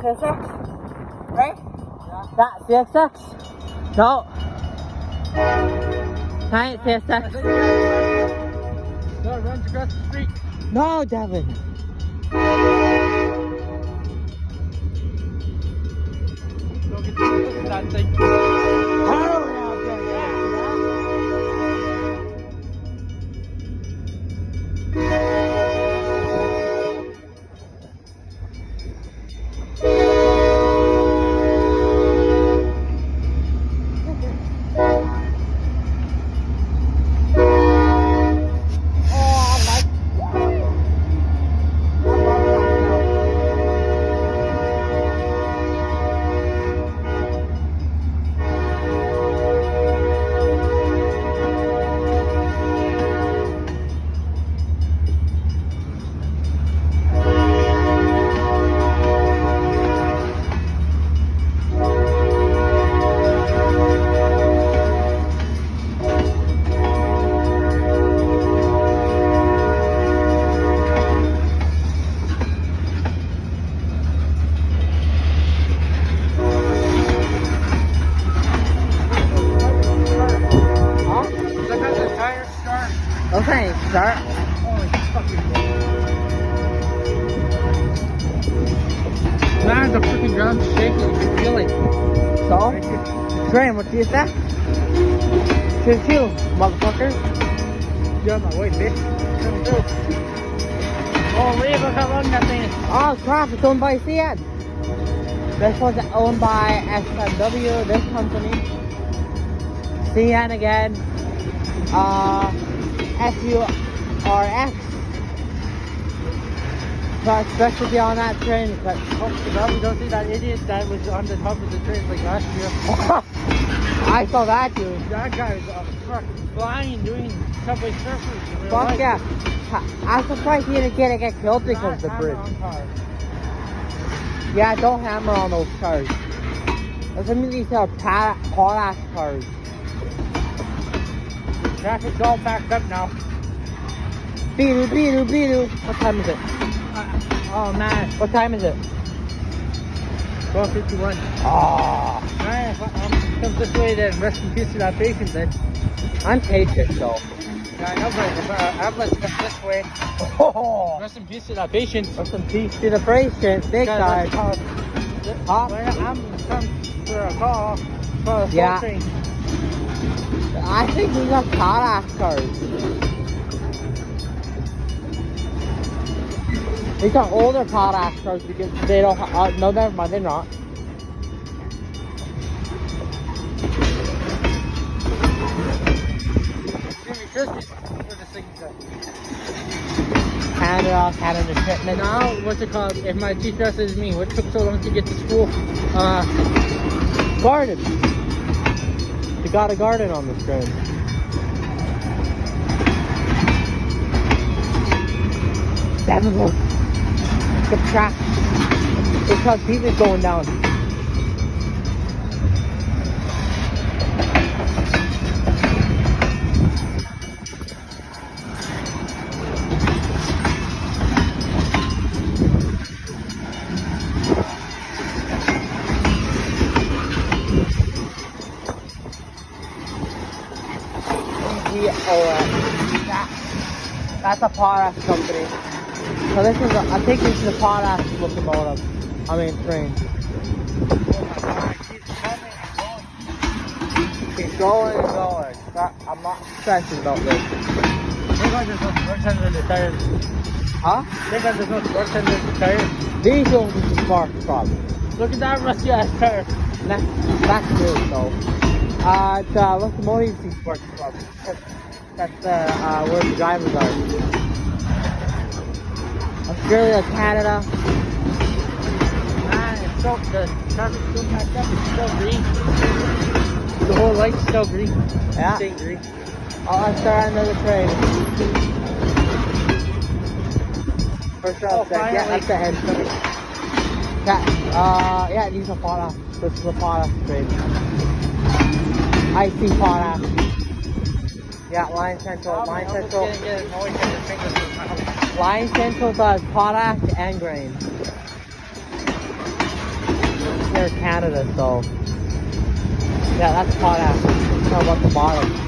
CSX? Right? Yeah. That CSX? No. That ain't CSX. No, it runs across the street. No, Devin. Go get that thing. I don't know. Okay, start. Holy fucking man, the freaking ground's shaking. You can feel it. So, Train, what do you say? Chill, motherfucker. You're on my way, bitch. Come through. Oh, leave, look how long that thing is. Oh crap, it's owned by CN. This was owned by SMW, this company. CN again. FURX. So I expect to be on that train, but Oh, now we don't see that idiot that was on the top of the train like last year. I saw that dude. That guy's fucking flying, doing subway surfers in real Fuck life. yeah. I'm surprised he didn't get killed because of the Not bridge. hammer on cars. Yeah, don't hammer on those cars. That's what these are potash cars. Traffic's all backed up now. Beedoo, beedoo, beedoo. What time is it? Oh man, What time is it? 12:51. Oh, Man, come this way then. Rest in peace to that patient then. I'm patient though. Yeah, I know, but ambulance comes this way. Oh, Rest in peace to that patient. rest in peace to the patient. Big time. Huh? When ambulance comes for a call, for a Yeah. train. I think these are potash cars. These are older potash cars because they don't. No, never mind. They're not. Canada shipment. Now, what's it called? If my teacher says me, what took so long to get to school? Garden. You got a garden on this train. Devin, look. The track. Because people going down. That's a potash company. So this is I think this is a potash locomotive. I mean train. Keep going and going. I'm not stressing about this. They got this works under the tires. Huh? They got this works under the tires. These don't be spark problem. Look at that rusty ass tire. That's good though. The locomotive is spark problem. That's where the drivers are. Australia, Canada. Man, it's so, the traffic's still packed up, it's still green. The whole light's still green. Yeah. Staying green. I'll start another train. For sure, Oh, yeah, that's the end. Yeah, these are potash. This is a potash train. I see potash. Yeah, Line Central. Line Central. Line Central does potash and grain. Here in Canada, so yeah, that's potash. How about the bottom?